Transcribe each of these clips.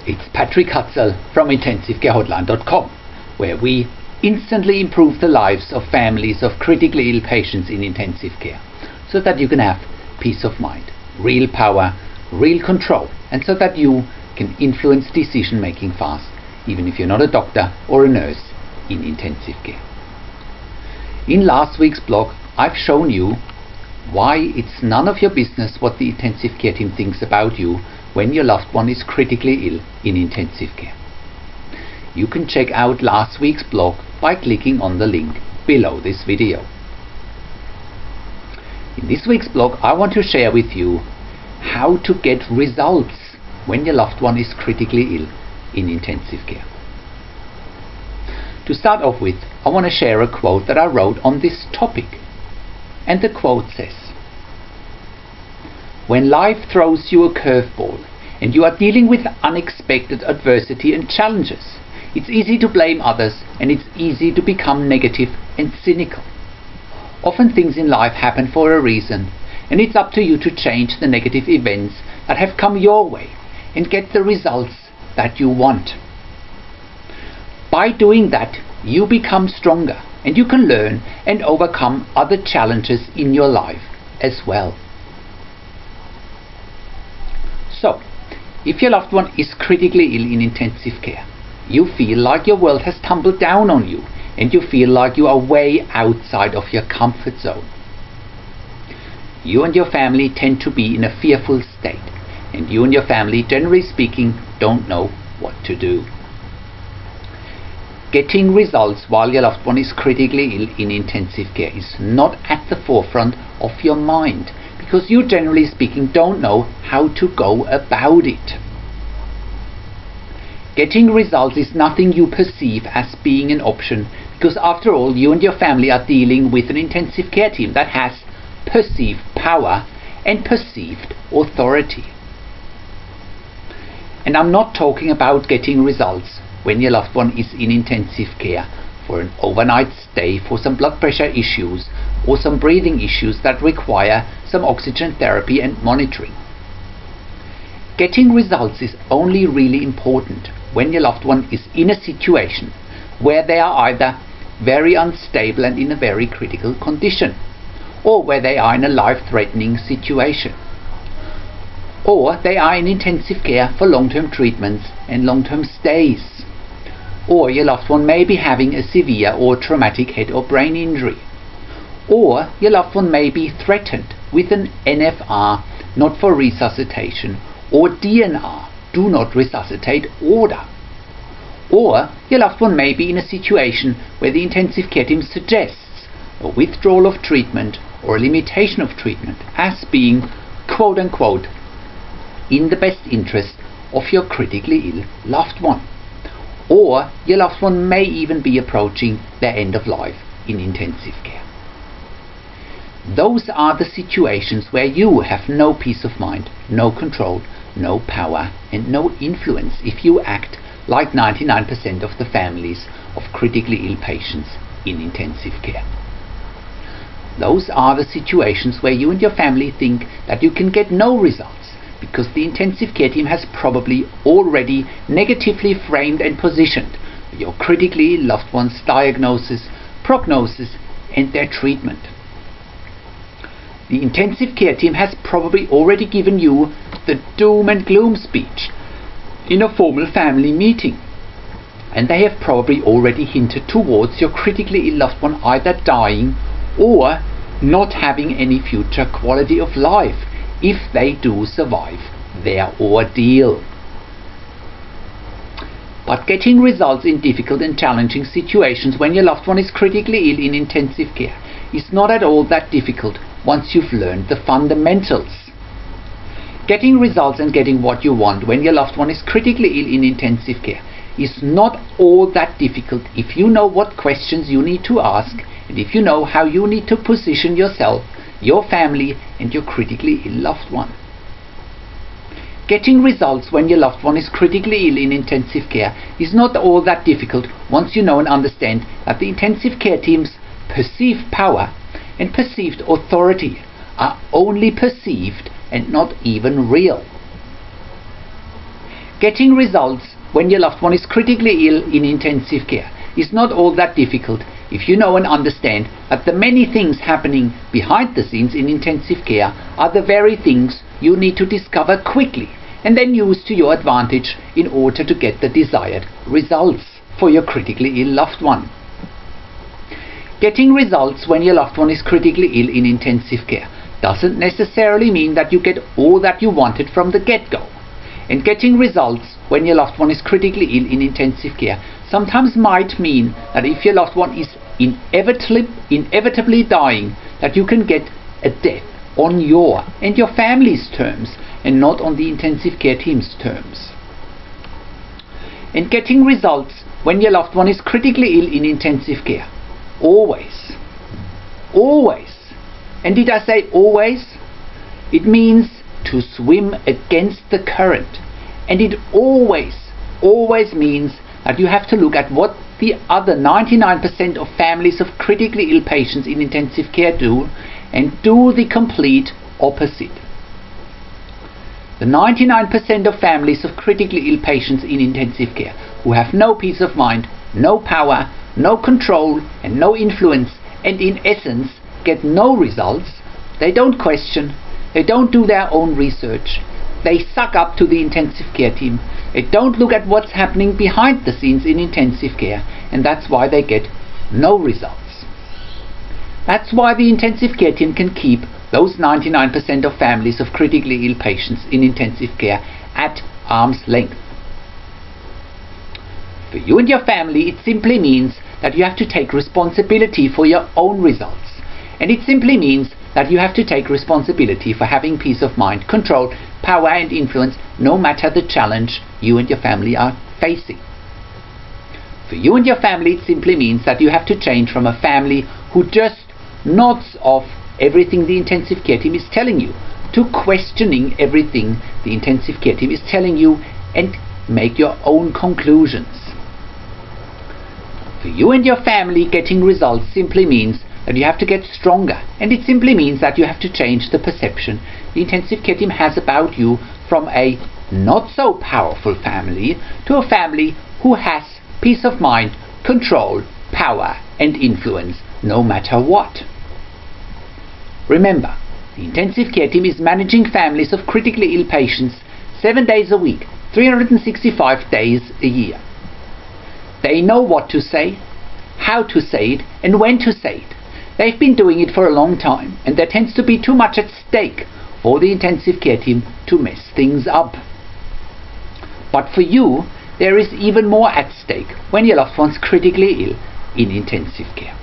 It's Patrick Hutzel from IntensiveCareHotline.com, where we instantly improve the lives of families of critically ill patients in intensive care, so that you can have peace of mind, real power, real control, and so that you can influence decision making fast, even if you're not a doctor or a nurse in intensive care. In last week's blog, I've shown you why it's none of your business what the intensive care team thinks about you when your loved one is critically ill in intensive care. You can check out last week's blog by clicking on the link below this video. In this week's blog, I want to share with you how to get results when your loved one is critically ill in intensive care. To start off with, I want to share a quote that I wrote on this topic. And the quote says, "When life throws you a curveball and you are dealing with unexpected adversity and challenges, it's easy to blame others and it's easy to become negative and cynical. Often things in life happen for a reason, and it's up to you to change the negative events that have come your way and get the results that you want. By doing that, you become stronger and you can learn and overcome other challenges in your life as well." So, if your loved one is critically ill in intensive care, you feel like your world has tumbled down on you and you feel like you are way outside of your comfort zone. You and your family tend to be in a fearful state, and you and your family, generally speaking, don't know what to do. Getting results while your loved one is critically ill in intensive care is not at the forefront of your mind, because you, generally speaking, don't know how to go about it. Getting results is nothing you perceive as being an option, because after all, you and your family are dealing with an intensive care team that has perceived power and perceived authority. And I'm not talking about getting results when your loved one is in intensive care for an overnight stay for some blood pressure issues or some breathing issues that require some oxygen therapy and monitoring. Getting results is only really important when your loved one is in a situation where they are either very unstable and in a very critical condition, or where they are in a life-threatening situation, or they are in intensive care for long-term treatments and long-term stays, or your loved one may be having a severe or traumatic head or brain injury, or your loved one may be threatened with an NFR, not for resuscitation, or DNR, do not resuscitate order, or your loved one may be in a situation where the intensive care team suggests a withdrawal of treatment or a limitation of treatment as being quote-unquote in the best interest of your critically ill loved one. Or your loved one may even be approaching their end of life in intensive care. Those are the situations where you have no peace of mind, no control, no power, and no influence if you act like 99% of the families of critically ill patients in intensive care. Those are the situations where you and your family think that you can get no results, because the intensive care team has probably already negatively framed and positioned your critically ill loved one's diagnosis, prognosis, and their treatment. The intensive care team has probably already given you the doom and gloom speech in a formal family meeting, and they have probably already hinted towards your critically ill loved one either dying or not having any future quality of life if they do survive their ordeal. But getting results in difficult and challenging situations when your loved one is critically ill in intensive care is not at all that difficult once you've learned the fundamentals. Getting results and getting what you want when your loved one is critically ill in intensive care is not all that difficult if you know what questions you need to ask, and if you know how you need to position yourself, your family, and your critically ill loved one. Getting results when your loved one is critically ill in intensive care is not all that difficult once you know and understand that the intensive care team's perceived power and perceived authority are only perceived and not even real. Getting results when your loved one is critically ill in intensive care is not all that difficult if you know and understand that the many things happening behind the scenes in intensive care are the very things you need to discover quickly and then use to your advantage in order to get the desired results for your critically ill loved one. Getting results when your loved one is critically ill in intensive care doesn't necessarily mean that you get all that you wanted from the get-go. And getting results when your loved one is critically ill in intensive care sometimes might mean that if your loved one is inevitably dying, that you can get a death on your and your family's terms and not on the intensive care team's terms. And getting results when your loved one is critically ill in intensive care always, and did I say always? It means to swim against the current, and it always means that you have to look at what the other 99% of families of critically ill patients in intensive care do and do the complete opposite. The 99% of families of critically ill patients in intensive care who have no peace of mind, no power, no control and no influence, and in essence get no results, they don't question, they don't do their own research, they suck up to the intensive care team, they don't look at what's happening behind the scenes in intensive care, and that's why they get no results. That's why the intensive care team can keep those 99% of families of critically ill patients in intensive care at arm's length. For you and your family, it simply means that you have to take responsibility for your own results. And it simply means that you have to take responsibility for having peace of mind, control, power and influence, no matter the challenge you and your family are facing. For you and your family, it simply means that you have to change from a family who just nods off everything the intensive care team is telling you to questioning everything the intensive care team is telling you and make your own conclusions. For you and your family, getting results simply means that you have to get stronger, and it simply means that you have to change the perception the intensive care team has about you from a not so powerful family to a family who has peace of mind, control, power and influence no matter what. Remember, the intensive care team is managing families of critically ill patients 7 days a week, 365 days a year. They know what to say, how to say it and when to say it. They've been doing it for a long time, and there tends to be too much at stake for the intensive care team to mess things up. But for you, there is even more at stake when your loved one's critically ill in intensive care.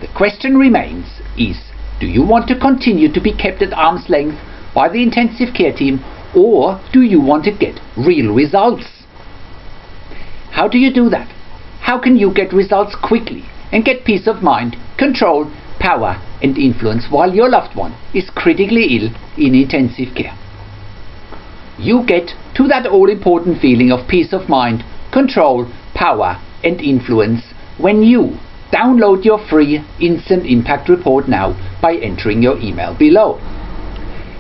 The question remains is, do you want to continue to be kept at arm's length by the intensive care team, or do you want to get real results? How do you do that? How can you get results quickly and get peace of mind, control, power and influence while your loved one is critically ill in intensive care? You get to that all-important feeling of peace of mind, control, power and influence when you download your free Instant Impact Report now by entering your email below.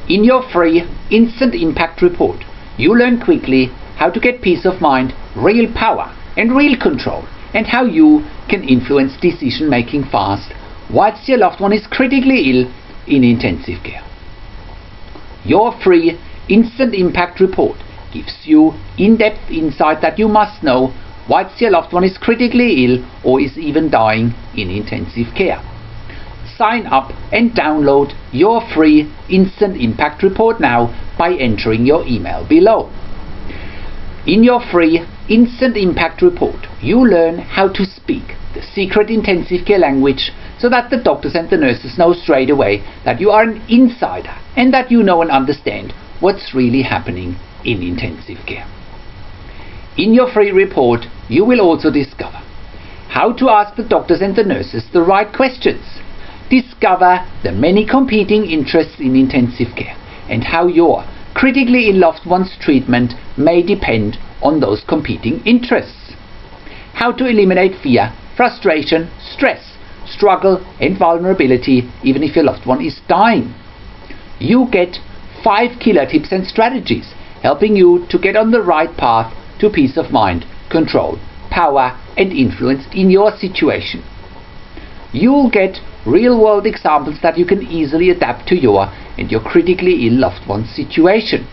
In your free Instant Impact Report, you learn quickly how to get peace of mind, real power and real control, and how you can influence decision making fast whilst your loved one is critically ill in intensive care. Your free Instant Impact Report gives you in-depth insight that you must know whilst your loved one is critically ill or is even dying in intensive care. Sign up and download your free Instant Impact Report now by entering your email below. In your free Instant Impact Report, you learn how to speak the secret intensive care language so that the doctors and the nurses know straight away that you are an insider and that you know and understand what's really happening in intensive care. In your free report, you will also discover how to ask the doctors and the nurses the right questions, discover the many competing interests in intensive care, and how your critically ill loved one's treatment may depend on those competing interests. How to eliminate fear, frustration, stress, struggle and vulnerability even if your loved one is dying. You get 5 killer tips and strategies helping you to get on the right path to peace of mind, control, power and influence in your situation. You'll get real-world examples that you can easily adapt to your and your critically ill loved one's situation.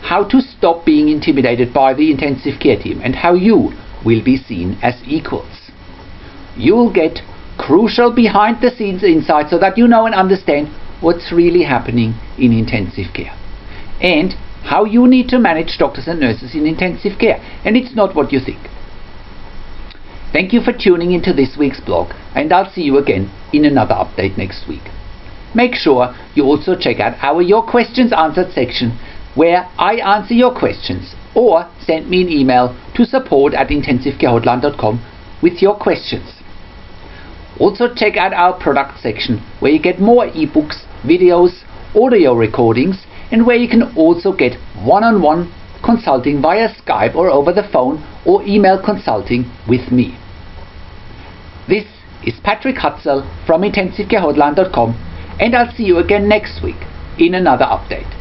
How to stop being intimidated by the intensive care team and how you will be seen as equals. You'll get crucial behind-the-scenes insights so that you know and understand what's really happening in intensive care and how you need to manage doctors and nurses in intensive care, and it's not what you think. Thank you for tuning into this week's blog, and I'll see you again in another update next week. Make sure you also check out our Your Questions Answered section, where I answer your questions, or send me an email to support@intensivecarehotline.com with your questions. Also check out our product section, where you get more ebooks, videos, audio recordings, and where you can also get one-on-one consulting via Skype or over the phone or email consulting with me. This is Patrick Hutzel from intensivecarehotline.com, and I'll see you again next week in another update.